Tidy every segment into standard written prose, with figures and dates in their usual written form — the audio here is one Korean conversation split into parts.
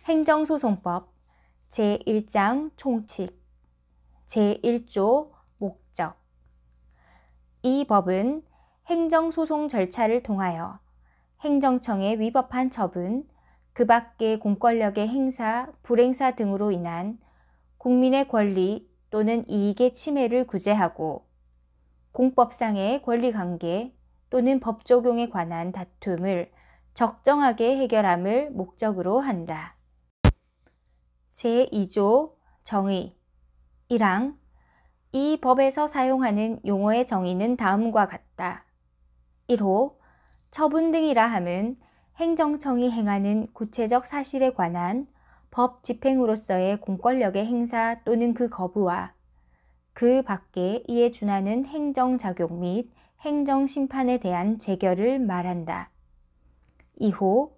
행정소송법 제1장 총칙 제1조 목적. 이 법은 행정소송 절차를 통하여 행정청에 위법한 처분, 그 밖의 공권력의 행사, 불행사 등으로 인한 국민의 권리 또는 이익의 침해를 구제하고 공법상의 권리관계 또는 법 적용에 관한 다툼을 적정하게 해결함을 목적으로 한다. 제2조 정의 1항 이 법에서 사용하는 용어의 정의는 다음과 같다. 1호 처분 등이라 함은 행정청이 행하는 구체적 사실에 관한 법 집행으로서의 공권력의 행사 또는 그 거부와 그 밖에 이에 준하는 행정작용 및 행정심판에 대한 재결을 말한다. 2호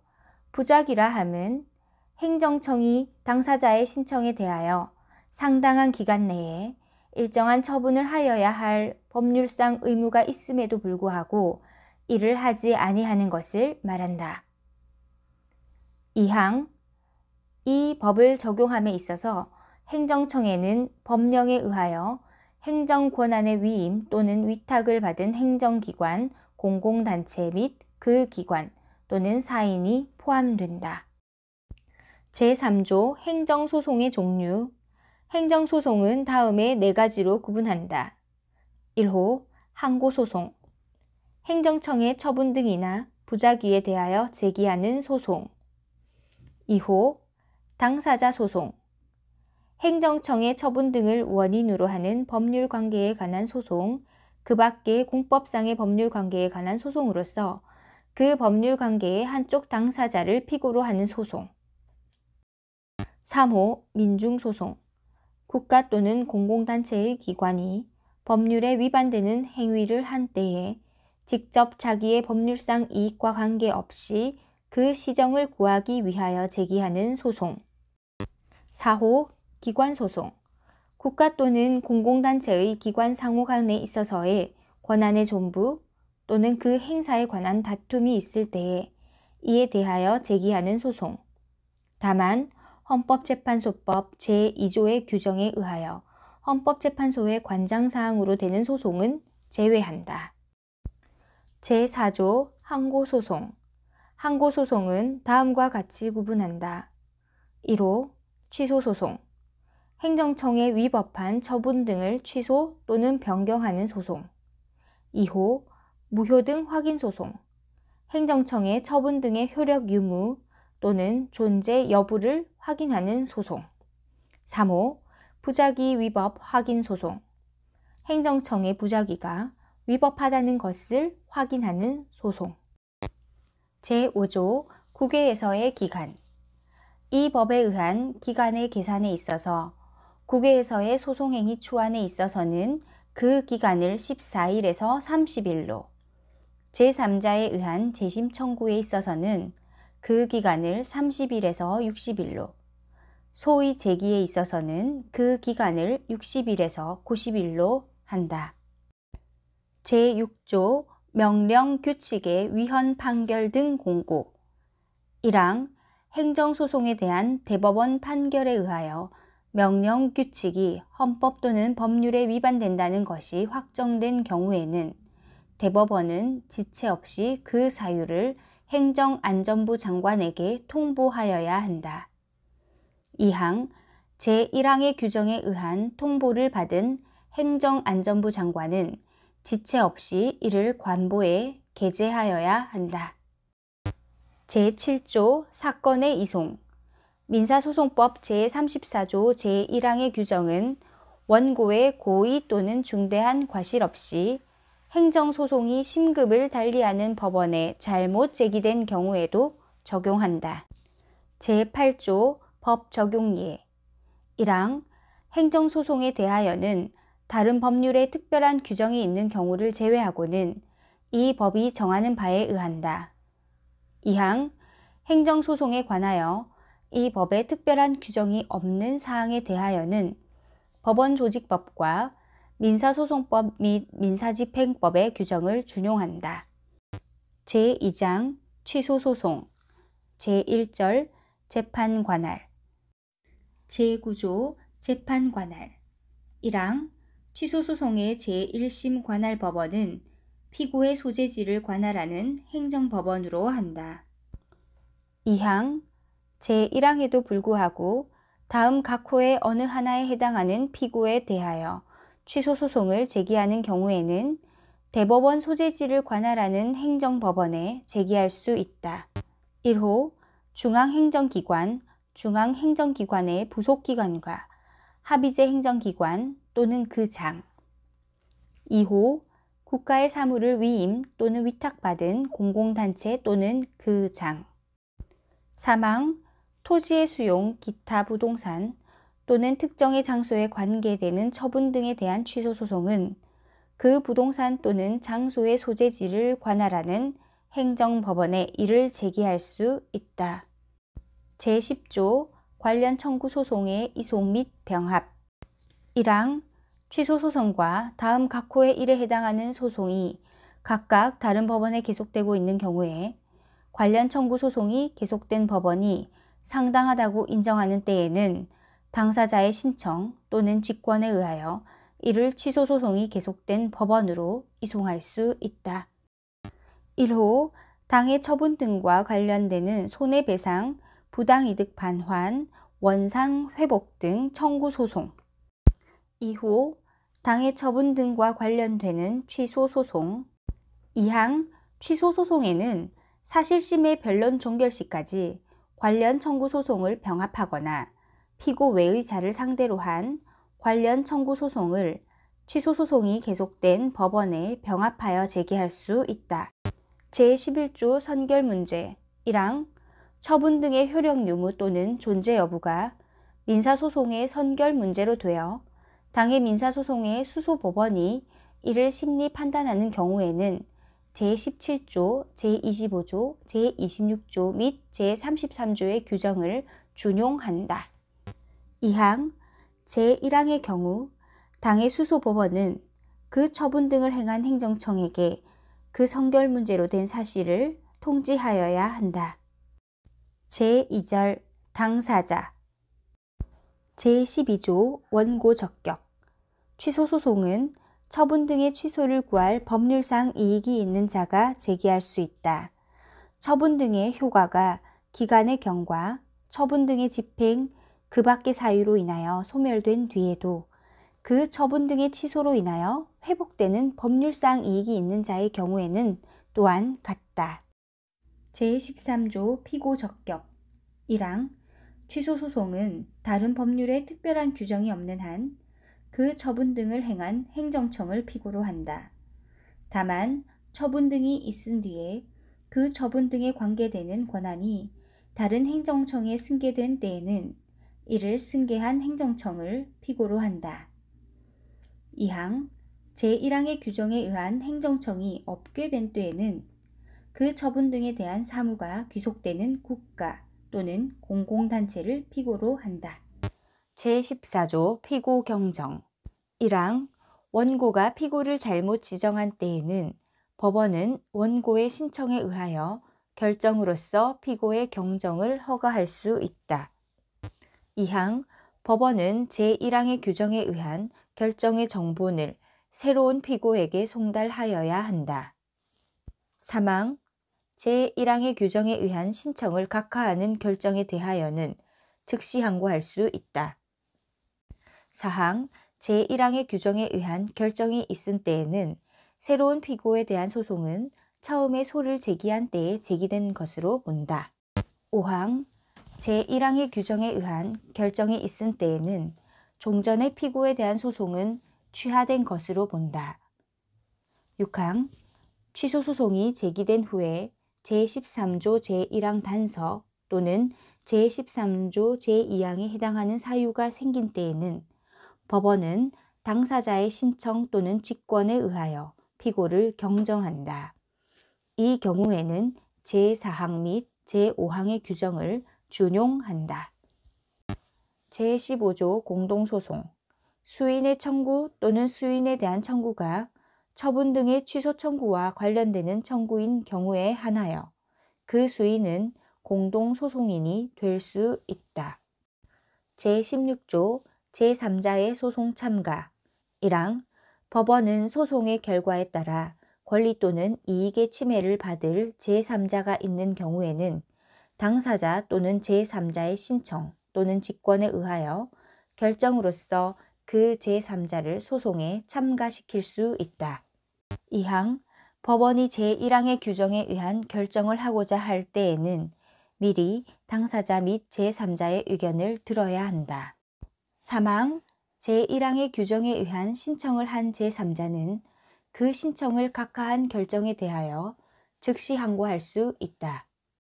부작위라 함은 행정청이 당사자의 신청에 대하여 상당한 기간 내에 일정한 처분을 하여야 할 법률상 의무가 있음에도 불구하고 이를 하지 아니하는 것을 말한다. 2항 이 법을 적용함에 있어서 행정청에는 법령에 의하여 행정권한의 위임 또는 위탁을 받은 행정기관, 공공단체 및 그 기관 또는 사인이 포함된다. 제3조 행정소송의 종류. 행정소송은 다음의 4가지로 구분한다. 1호 항고소송. 행정청의 처분 등이나 부작위에 대하여 제기하는 소송. 2호 당사자 소송. 행정청의 처분 등을 원인으로 하는 법률 관계에 관한 소송, 그 밖의 공법상의 법률 관계에 관한 소송으로서 그 법률 관계의 한쪽 당사자를 피고로 하는 소송. 3호 민중소송. 국가 또는 공공단체의 기관이 법률에 위반되는 행위를 한 때에 직접 자기의 법률상 이익과 관계없이 그 시정을 구하기 위하여 제기하는 소송. 4호 기관소송. 국가 또는 공공단체의 기관 상호 간에 있어서의 권한의 존부 또는 그 행사에 관한 다툼이 있을 때에 이에 대하여 제기하는 소송. 다만 헌법재판소법 제2조의 규정에 의하여 헌법재판소의 관장사항으로 되는 소송은 제외한다. 제4조 항고소송. 항고소송은 다음과 같이 구분한다. 1호 취소소송. 행정청에 위법한 처분 등을 취소 또는 변경하는 소송. 2호 무효등 확인소송. 행정청의 처분 등의 효력 유무 또는 존재 여부를 확인하는 소송. 3호 부작위 위법 확인 소송. 행정청의 부작위가 위법하다는 것을 확인하는 소송. 제5조 국외에서의 기간. 이 법에 의한 기간의 계산에 있어서 국외에서의 소송행위 추안에 있어서는 그 기간을 14일에서 30일로, 제3자에 의한 재심 청구에 있어서는 그 기간을 30일에서 60일로, 소의 제기에 있어서는 그 기간을 60일에서 90일로 한다. 제6조 명령 규칙의 위헌 판결 등 공고. 1항 행정소송에 대한 대법원 판결에 의하여 명령 규칙이 헌법 또는 법률에 위반된다는 것이 확정된 경우에는 대법원은 지체 없이 그 사유를 행정안전부 장관에게 통보하여야 한다. 2항 제1항의 규정에 의한 통보를 받은 행정안전부 장관은 지체 없이 이를 관보에 게재하여야 한다. 제7조 사건의 이송. 민사소송법 제34조 제1항의 규정은 원고의 고의 또는 중대한 과실 없이 행정소송이 심급을 달리하는 법원에 잘못 제기된 경우에도 적용한다. 제8조 법 적용예. 1항 행정소송에 대하여는 다른 법률에 특별한 규정이 있는 경우를 제외하고는 이 법이 정하는 바에 의한다. 2항 행정소송에 관하여 이 법에 특별한 규정이 없는 사항에 대하여는 법원조직법과 민사소송법 및 민사집행법의 규정을 준용한다. 제2장 취소소송. 제1절 재판관할. 제9조 재판관할. 1항 취소소송의 제1심 관할법원은 피고의 소재지를 관할하는 행정법원으로 한다. 2항 제1항에도 불구하고 다음 각 호의 어느 하나에 해당하는 피고에 대하여 취소소송을 제기하는 경우에는 대법원 소재지를 관할하는 행정법원에 제기할 수 있다. 1호 중앙행정기관, 중앙행정기관의 부속기관과 합의제 행정기관 또는 그 장. 2호 국가의 사무를 위임 또는 위탁받은 공공단체 또는 그 장. 3항 토지의 수용, 기타 부동산 또는 특정의 장소에 관계되는 처분 등에 대한 취소소송은 그 부동산 또는 장소의 소재지를 관할하는 행정법원에 이를 제기할 수 있다. 제10조 관련 청구 소송의 이송 및 병합. 1항 취소소송과 다음 각 호의 일에 해당하는 소송이 각각 다른 법원에 계속되고 있는 경우에 관련 청구 소송이 계속된 법원이 상당하다고 인정하는 때에는 당사자의 신청 또는 직권에 의하여 이를 취소소송이 계속된 법원으로 이송할 수 있다. 1호 당해 처분 등과 관련되는 손해배상, 부당이득 반환, 원상 회복 등 청구 소송. 2호 당해 처분 등과 관련되는 취소 소송. 2항 취소 소송에는 사실심의 변론 종결 시까지 관련 청구 소송을 병합하거나 피고 외의 자를 상대로 한 관련 청구 소송을 취소 소송이 계속된 법원에 병합하여 제기할 수 있다. 제11조 선결 문제. 1항 처분 등의 효력 유무 또는 존재 여부가 민사소송의 선결 문제로 되어 당해 민사소송의 수소법원이 이를 심리 판단하는 경우에는 제17조, 제25조, 제26조 및 제33조의 규정을 준용한다. 2항 제1항의 경우 당해 수소법원은 그 처분 등을 행한 행정청에게 그 선결 문제로 된 사실을 통지하여야 한다. 제2절 당사자. 제12조 원고 적격. 취소소송은 처분 등의 취소를 구할 법률상 이익이 있는 자가 제기할 수 있다. 처분 등의 효과가 기간의 경과, 처분 등의 집행, 그 밖의 사유로 인하여 소멸된 뒤에도 그 처분 등의 취소로 인하여 회복되는 법률상 이익이 있는 자의 경우에는 또한 같다. 제13조 피고 적격. 1항 취소소송은 다른 법률에 특별한 규정이 없는 한 그 처분 등을 행한 행정청을 피고로 한다. 다만 처분 등이 있은 뒤에 그 처분 등에 관계되는 권한이 다른 행정청에 승계된 때에는 이를 승계한 행정청을 피고로 한다. 2항 제1항의 규정에 의한 행정청이 없게 된 때에는 그 처분 등에 대한 사무가 귀속되는 국가 또는 공공단체를 피고로 한다. 제14조 피고 경정. 1항 원고가 피고를 잘못 지정한 때에는 법원은 원고의 신청에 의하여 결정으로써 피고의 경정을 허가할 수 있다. 2항 법원은 제1항의 규정에 의한 결정의 정본을 새로운 피고에게 송달하여야 한다. 3항 제1항의 규정에 의한 신청을 각하하는 결정에 대하여는 즉시 항고할 수 있다. 4항 제1항의 규정에 의한 결정이 있은 때에는 새로운 피고에 대한 소송은 처음에 소를 제기한 때에 제기된 것으로 본다. 5항 제1항의 규정에 의한 결정이 있은 때에는 종전의 피고에 대한 소송은 취하된 것으로 본다. 6항 취소소송이 제기된 후에 제13조 제1항 단서 또는 제13조 제2항에 해당하는 사유가 생긴 때에는 법원은 당사자의 신청 또는 직권에 의하여 피고를 경정한다. 이 경우에는 제4항 및 제5항의 규정을 준용한다. 제15조 공동소송. 수인의 청구 또는 수인에 대한 청구가 처분 등의 취소 청구와 관련되는 청구인 경우에 한하여 그 수인은 공동소송인이 될 수 있다. 제16조 제3자의 소송 참가 1항 법원은 소송의 결과에 따라 권리 또는 이익의 침해를 받을 제3자가 있는 경우에는 당사자 또는 제3자의 신청 또는 직권에 의하여 결정으로써 그 제3자를 소송에 참가시킬 수 있다. 2항 법원이 제1항의 규정에 의한 결정을 하고자 할 때에는 미리 당사자 및 제3자의 의견을 들어야 한다. 3항 제1항의 규정에 의한 신청을 한 제3자는 그 신청을 각하한 결정에 대하여 즉시 항고할 수 있다.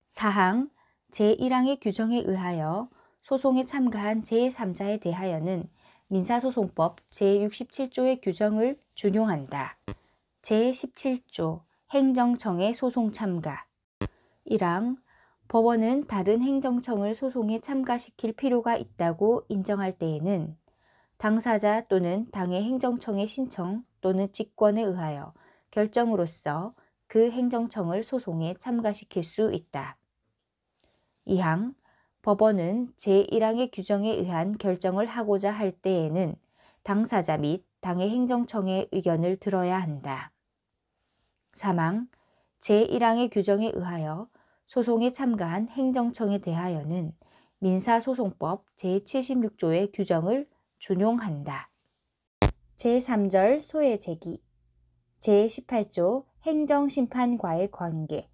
4항 제1항의 규정에 의하여 소송에 참가한 제3자에 대하여는 민사소송법 제67조의 규정을 준용한다. 제17조 행정청의 소송 참가 1항 법원은 다른 행정청을 소송에 참가시킬 필요가 있다고 인정할 때에는 당사자 또는 당의 행정청의 신청 또는 직권에 의하여 결정으로써 그 행정청을 소송에 참가시킬 수 있다. 2항 법원은 제1항의 규정에 의한 결정을 하고자 할 때에는 당사자 및 당의 행정청의 의견을 들어야 한다. 3항 제1항의 규정에 의하여 소송에 참가한 행정청에 대하여는 민사소송법 제76조의 규정을 준용한다. 제3절 소외 제기 제18조 행정심판과의 관계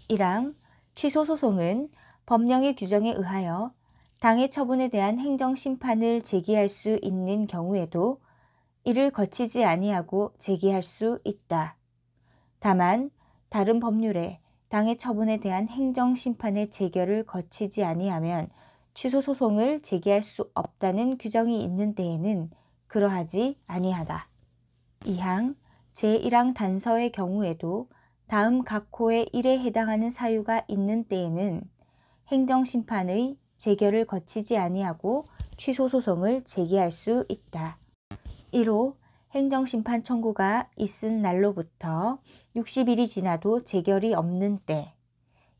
1항 취소소송은 법령의 규정에 의하여 당의 처분에 대한 행정심판을 제기할 수 있는 경우에도 이를 거치지 아니하고 제기할 수 있다. 다만 다른 법률에 당의 처분에 대한 행정심판의 제결을 거치지 아니하면 취소소송을 제기할 수 없다는 규정이 있는 때에는 그러하지 아니하다. 2항 제1항 단서의 경우에도 다음 각 호의 1에 해당하는 사유가 있는 때에는 행정심판의 제결을 거치지 아니하고 취소소송을 제기할 수 있다. 1호 행정심판 청구가 있은 날로부터 60일이 지나도 제결이 없는 때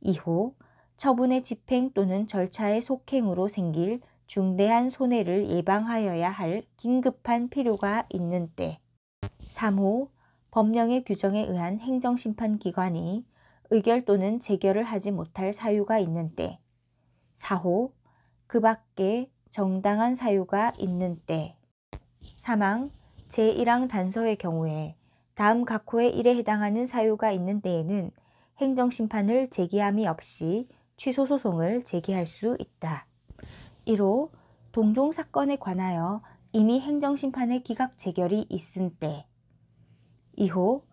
2호 처분의 집행 또는 절차의 속행으로 생길 중대한 손해를 예방하여야 할 긴급한 필요가 있는 때 3호 법령의 규정에 의한 행정심판기관이 의결 또는 제결을 하지 못할 사유가 있는 때 4호 그 밖에 정당한 사유가 있는 때 3항 제1항 단서의 경우에 다음 각 호의 1에 해당하는 사유가 있는 때에는 행정심판을 제기함이 없이 취소소송을 제기할 수 있다. 1호 동종사건에 관하여 이미 행정심판의 기각 제결이 있은 때 2호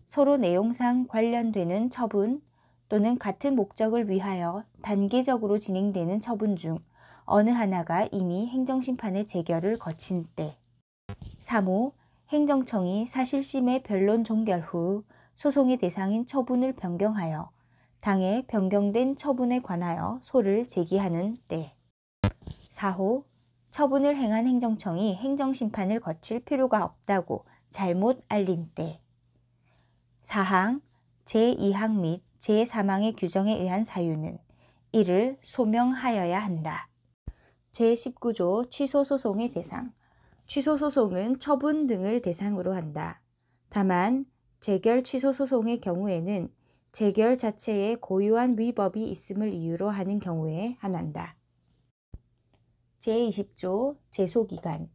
서로 내용상 관련되는 처분 또는 같은 목적을 위하여 단계적으로 진행되는 처분 중 어느 하나가 이미 행정심판의 제결을 거친 때 3호 행정청이 사실심의 변론 종결 후 소송의 대상인 처분을 변경하여 당의 변경된 처분에 관하여 소를 제기하는 때 4호 처분을 행한 행정청이 행정심판을 거칠 필요가 없다고 잘못 알린 때 4항 제2항 및 제3항의 규정에 의한 사유는 이를 소명하여야 한다. 제19조 취소소송의 대상 취소소송은 처분 등을 대상으로 한다. 다만 재결 취소소송의 경우에는 재결 자체에 고유한 위법이 있음을 이유로 하는 경우에 한한다. 제20조 제소기간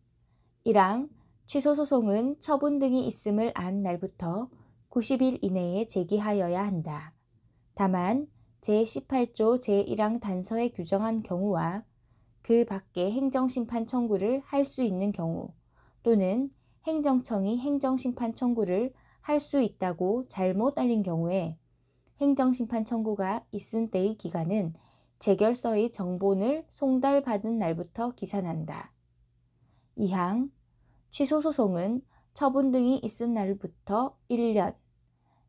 1항 취소소송은 처분 등이 있음을 안 날부터 90일 이내에 제기하여야 한다. 다만 제18조 제1항 단서에 규정한 경우와 그 밖에 행정심판 청구를 할 수 있는 경우 또는 행정청이 행정심판 청구를 할 수 있다고 잘못 알린 경우에 행정심판 청구가 있은 때의 기간은 재결서의 정본을 송달받은 날부터 기산한다. 2항 취소소송은 처분 등이 있은 날부터 1년,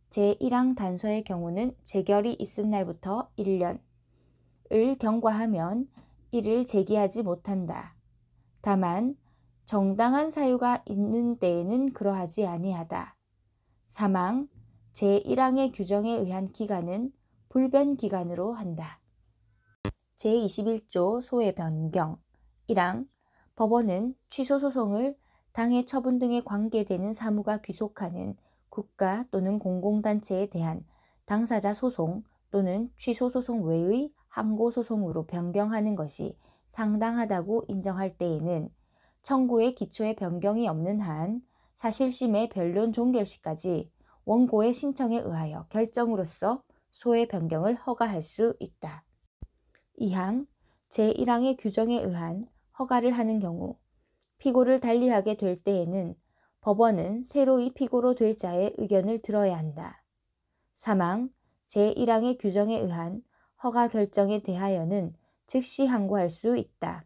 제1항 단서의 경우는 재결이 있은 날부터 1년을 경과하면 이를 제기하지 못한다. 다만 정당한 사유가 있는 때에는 그러하지 아니하다. 3항 제1항의 규정에 의한 기간은 불변기간으로 한다. 제21조 소의 변경 1항 법원은 취소 소송을 당해 처분 등에 관계되는 사무가 귀속하는 국가 또는 공공단체에 대한 당사자 소송 또는 취소 소송 외의 항고 소송으로 변경하는 것이 상당하다고 인정할 때에는 청구의 기초에 변경이 없는 한 사실심의 변론 종결 시까지 원고의 신청에 의하여 결정으로써 소의 변경을 허가할 수 있다. 2항 제1항의 규정에 의한 허가를 하는 경우 피고를 달리하게 될 때에는 법원은 새로이 피고로 될 자의 의견을 들어야 한다. 3항 제1항의 규정에 의한 허가 결정에 대하여는 즉시 항고할 수 있다.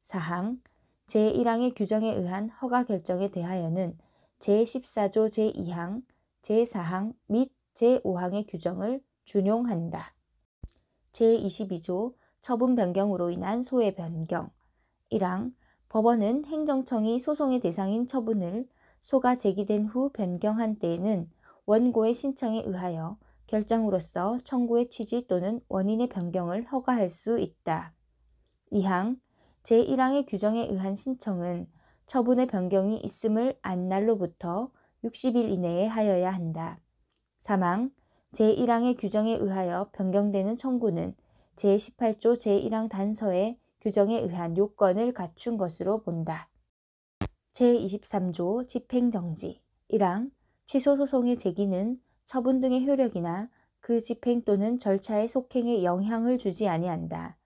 4항 제1항의 규정에 의한 허가 결정에 대하여는 제14조 제2항, 제4항 및 제5항의 규정을 준용한다. 제22조 처분 변경으로 인한 소의 변경 1항 법원은 행정청이 소송의 대상인 처분을 소가 제기된 후 변경한 때에는 원고의 신청에 의하여 결정으로써 청구의 취지 또는 원인의 변경을 허가할 수 있다. 2항 제1항의 규정에 의한 신청은 처분의 변경이 있음을 안 날로부터 60일 이내에 하여야 한다. 3항 제1항의 규정에 의하여 변경되는 청구는 제18조 제1항 단서의 규정에 의한 요건을 갖춘 것으로 본다. 제23조 집행정지 1항 취소소송의 제기는 처분 등의 효력이나 그 집행 또는 절차의 속행에 영향을 주지 아니한다.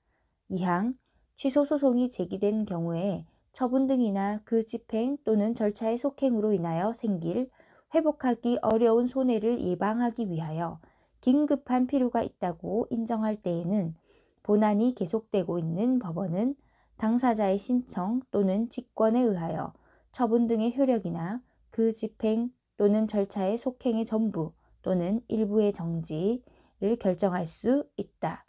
2항 취소소송이 제기된 경우에 처분 등이나 그 집행 또는 절차의 속행으로 인하여 생길 회복하기 어려운 손해를 예방하기 위하여 긴급한 필요가 있다고 인정할 때에는 본안이 계속되고 있는 법원은 당사자의 신청 또는 직권에 의하여 처분 등의 효력이나 그 집행 또는 절차의 속행의 전부 또는 일부의 정지를 결정할 수 있다.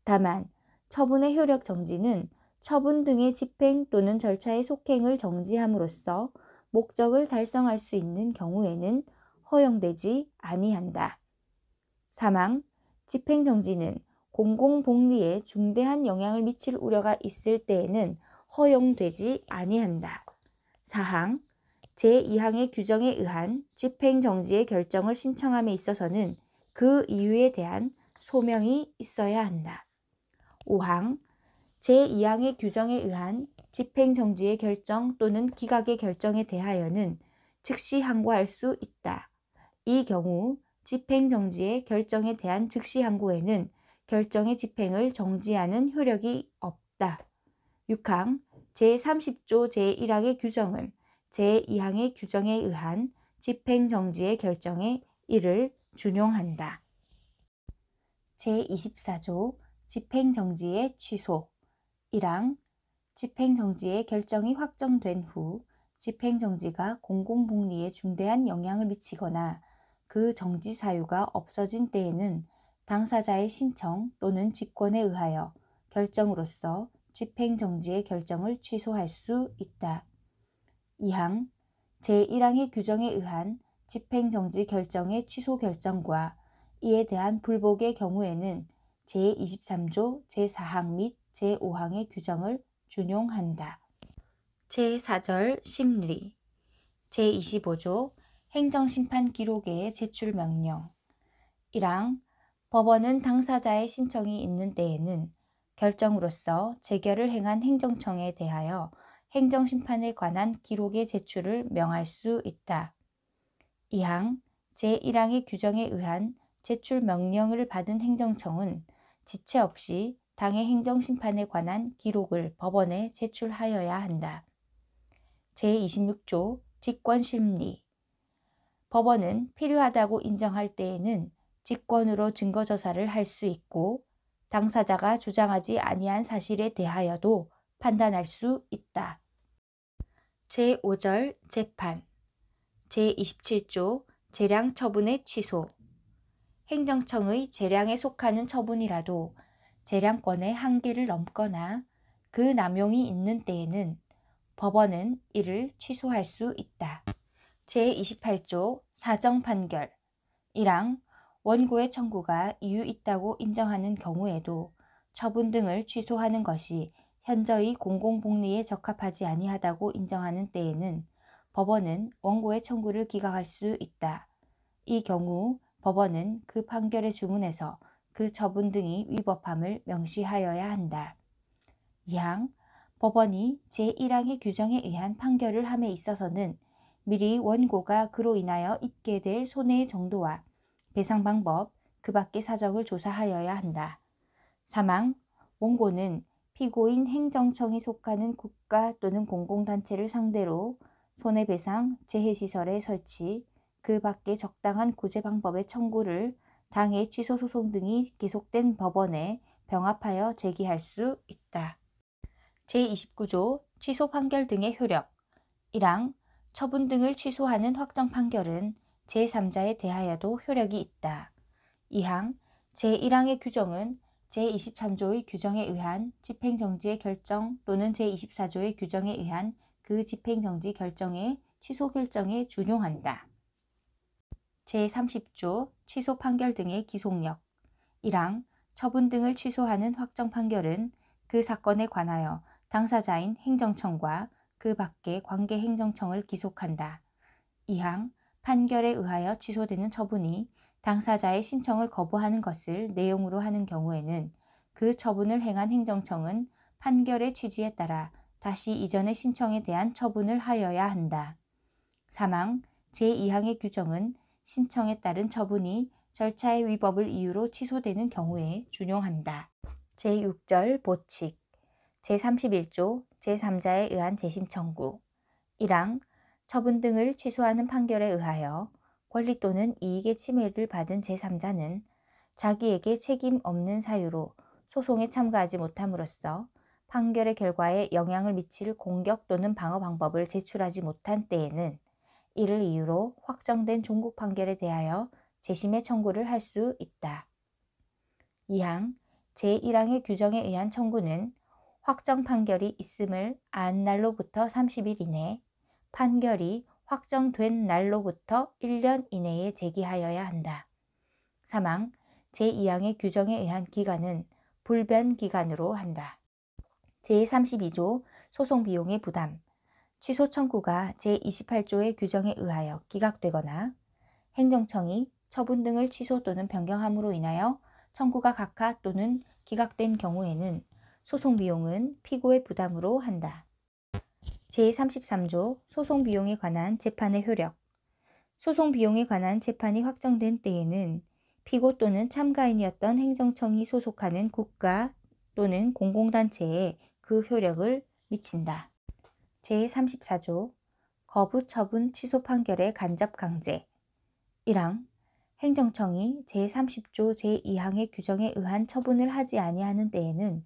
다만 처분의 효력 정지는 처분 등의 집행 또는 절차의 속행을 정지함으로써 목적을 달성할 수 있는 경우에는 허용되지 아니한다. 3항 집행정지는 공공복리에 중대한 영향을 미칠 우려가 있을 때에는 허용되지 아니한다. 4항 제2항의 규정에 의한 집행정지의 결정을 신청함에 있어서는 그 이유에 대한 소명이 있어야 한다. 5항 제2항의 규정에 의한 집행정지의 결정 또는 기각의 결정에 대하여는 즉시 항고할 수 있다. 이 경우 집행정지의 결정에 대한 즉시 항고에는 결정의 집행을 정지하는 효력이 없다. 6항 제30조 제1항의 규정은 제2항의 규정에 의한 집행정지의 결정에 이를 준용한다. 제24조 집행정지의 취소 1항 집행정지의 결정이 확정된 후 집행정지가 공공복리에 중대한 영향을 미치거나 그 정지 사유가 없어진 때에는 당사자의 신청 또는 직권에 의하여 결정으로써 집행정지의 결정을 취소할 수 있다. 2항 제1항의 규정에 의한 집행정지 결정의 취소 결정과 이에 대한 불복의 경우에는 제23조 제4항 및 제5항의 규정을 준용한다. 제4절 심리 제25조 행정심판 기록의 제출 명령 1항 법원은 당사자의 신청이 있는 때에는 결정으로서 재결을 행한 행정청에 대하여 행정심판에 관한 기록의 제출을 명할 수 있다. 2항 제1항의 규정에 의한 제출 명령을 받은 행정청은 지체 없이 당의 행정심판에 관한 기록을 법원에 제출하여야 한다. 제26조 직권심리 법원은 필요하다고 인정할 때에는 직권으로 증거조사를 할 수 있고 당사자가 주장하지 아니한 사실에 대하여도 판단할 수 있다. 제5절 재판 제27조 재량 처분의 취소 행정청의 재량에 속하는 처분이라도 재량권의 한계를 넘거나 그 남용이 있는 때에는 법원은 이를 취소할 수 있다. 제28조 사정판결 1항 원고의 청구가 이유 있다고 인정하는 경우에도 처분 등을 취소하는 것이 현저히 공공복리에 적합하지 아니하다고 인정하는 때에는 법원은 원고의 청구를 기각할 수 있다. 이 경우 법원은 그 판결의 주문에서 그 처분 등이 위법함을 명시하여야 한다. 2항 법원이 제1항의 규정에 의한 판결을 함에 있어서는 미리 원고가 그로 인하여 입게 될 손해의 정도와 배상 방법, 그 밖의 사정을 조사하여야 한다. 3항 원고는 피고인 행정청이 속하는 국가 또는 공공단체를 상대로 손해배상, 재해시설의 설치, 그 밖의 적당한 구제 방법의 청구를 당해 취소소송 등이 계속된 법원에 병합하여 제기할 수 있다. 제29조 취소 판결 등의 효력 1항 처분 등을 취소하는 확정 판결은 제3자에 대하여도 효력이 있다. 2항 제1항의 규정은 제23조의 규정에 의한 집행정지의 결정 또는 제24조의 규정에 의한 그 집행정지 결정의 취소 결정에 준용한다. 제30조 취소 판결 등의 기속력 1항 처분 등을 취소하는 확정 판결은 그 사건에 관하여 당사자인 행정청과 그 밖의 관계 행정청을 기속한다. 2항 판결에 의하여 취소되는 처분이 당사자의 신청을 거부하는 것을 내용으로 하는 경우에는 그 처분을 행한 행정청은 판결의 취지에 따라 다시 이전의 신청에 대한 처분을 하여야 한다. 3항 제2항의 규정은 신청에 따른 처분이 절차의 위법을 이유로 취소되는 경우에 준용한다. 제6절 보칙 제31조 제3자에 의한 재심 청구 1항 처분 등을 취소하는 판결에 의하여 권리 또는 이익의 침해를 받은 제3자는 자기에게 책임 없는 사유로 소송에 참가하지 못함으로써 판결의 결과에 영향을 미칠 공격 또는 방어 방법을 제출하지 못한 때에는 이를 이유로 확정된 종국 판결에 대하여 재심의 청구를 할 수 있다. 2항 제1항의 규정에 의한 청구는 확정 판결이 있음을 안 날로부터 30일 이내, 판결이 확정된 날로부터 1년 이내에 제기하여야 한다. 3항 제2항의 규정에 의한 기간은 불변 기간으로 한다. 제32조 소송 비용의 부담 취소 청구가 제28조의 규정에 의하여 기각되거나 행정청이 처분 등을 취소 또는 변경함으로 인하여 청구가 각하 또는 기각된 경우에는 소송 비용은 피고의 부담으로 한다. 제33조 소송 비용에 관한 재판의 효력 소송 비용에 관한 재판이 확정된 때에는 피고 또는 참가인이었던 행정청이 소속하는 국가 또는 공공단체에 그 효력을 미친다. 제34조 거부 처분 취소 판결의 간접 강제 1항 행정청이 제30조 제2항의 규정에 의한 처분을 하지 아니하는 때에는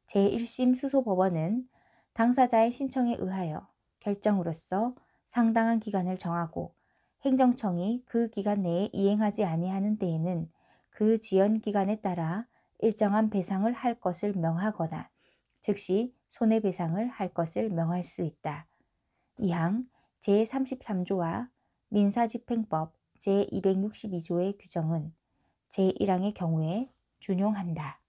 제1심 수소법원은 당사자의 신청에 의하여 결정으로써 상당한 기간을 정하고 행정청이 그 기간 내에 이행하지 아니하는 때에는 그 지연 기간에 따라 일정한 배상을 할 것을 명하거나 즉시 손해배상을 할 것을 명할 수 있다. 2항 제33조와 민사집행법 제262조의 규정은 제1항의 경우에 준용한다.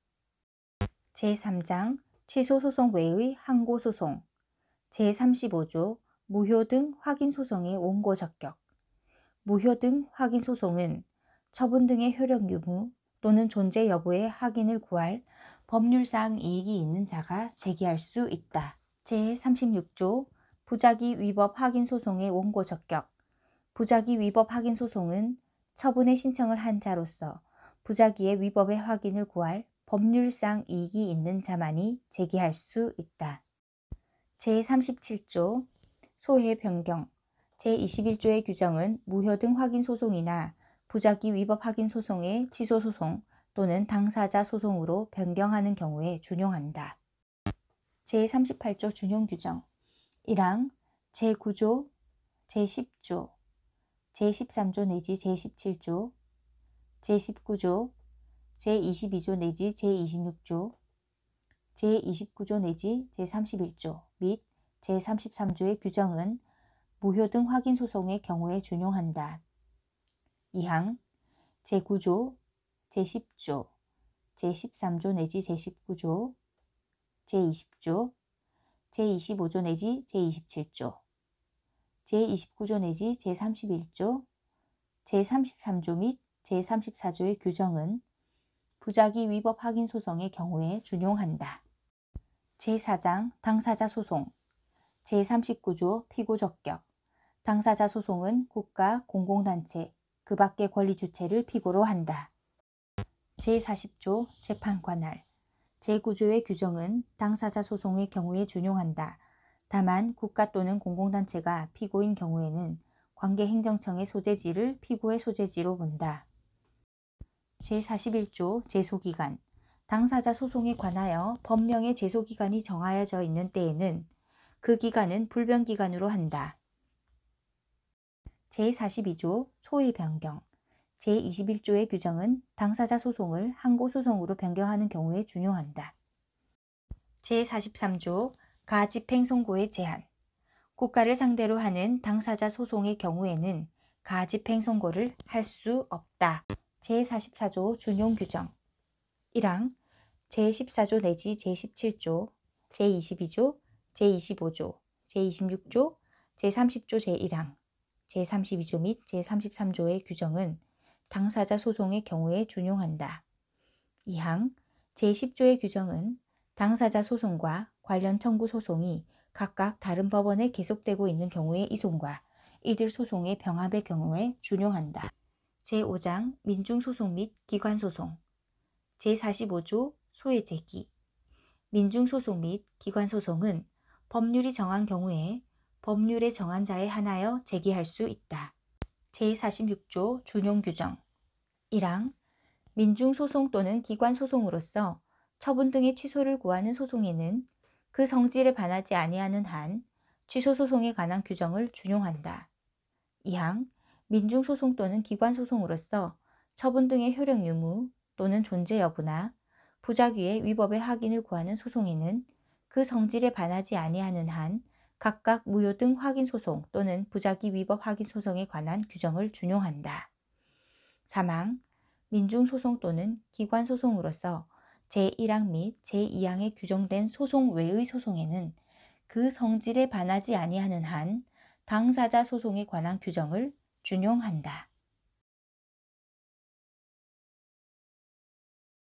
제3장 취소소송 외의 항고소송 제35조 무효 등 확인소송의 원고 적격 무효 등 확인소송은 처분 등의 효력 유무 또는 존재 여부의 확인을 구할 법률상 이익이 있는 자가 제기할 수 있다. 제36조 부작위 위법 확인소송의 원고 적격 부작위 위법 확인소송은 처분의 신청을 한 자로서 부작위의 위법의 확인을 구할 법률상 이익이 있는 자만이 제기할 수 있다. 제37조 소해 변경 제21조의 규정은 무효 등 확인소송이나 부작위 위법 확인소송의 취소소송 또는 당사자 소송으로 변경하는 경우에 준용한다. 제38조 준용규정 1항 제9조, 제10조, 제13조 내지 제17조, 제19조, 제22조 내지 제26조, 제29조 내지 제31조 및 제33조의 규정은 무효 등 확인소송의 경우에 준용한다. 2항 제9조, 제10조, 제13조 내지 제19조, 제20조, 제25조 내지 제27조, 제29조 내지 제31조, 제33조 및 제34조의 규정은 부작위 위법 확인 소송의 경우에 준용한다. 제4장 당사자 소송 제39조 피고 적격 당사자 소송은 국가, 공공단체, 그 밖의 권리 주체를 피고로 한다. 제40조 재판 관할 제9조의 규정은 당사자 소송의 경우에 준용한다. 다만 국가 또는 공공단체가 피고인 경우에는 관계행정청의 소재지를 피고의 소재지로 본다. 제41조 제소기간 당사자 소송에 관하여 법령의 제소기간이 정하여져 있는 때에는 그 기간은 불변기간으로 한다. 제42조 소위 변경 제21조의 규정은 당사자 소송을 항고소송으로 변경하는 경우에 준용한다. 제43조 가집행선고의 제한 국가를 상대로 하는 당사자 소송의 경우에는 가집행선고를 할 수 없다. 제44조 준용 규정 1항 제14조 내지 제17조, 제22조, 제25조, 제26조, 제30조 제1항, 제32조 및 제33조의 규정은 당사자 소송의 경우에 준용한다. 2항 제10조의 규정은 당사자 소송과 관련 청구 소송이 각각 다른 법원에 계속되고 있는 경우의 이송과 이들 소송의 병합의 경우에 준용한다. 제5장 민중소송 및 기관소송 제45조 소외 제기 민중소송 및 기관소송은 법률이 정한 경우에 법률에 정한 자에 한하여 제기할 수 있다. 제46조 준용규정 1항 민중소송 또는 기관소송으로서 처분 등의 취소를 구하는 소송에는 그 성질에 반하지 아니하는 한 취소소송에 관한 규정을 준용한다. 2항 민중소송 또는 기관소송으로서 처분 등의 효력 유무 또는 존재 여부나 부작위의 위법의 확인을 구하는 소송에는 그 성질에 반하지 아니하는 한 각각 무효 등 확인소송 또는 부작위 위법 확인소송에 관한 규정을 준용한다. 3항 민중소송 또는 기관소송으로서 제1항 및 제2항에 규정된 소송 외의 소송에는 그 성질에 반하지 아니하는 한 당사자 소송에 관한 규정을 준용한다.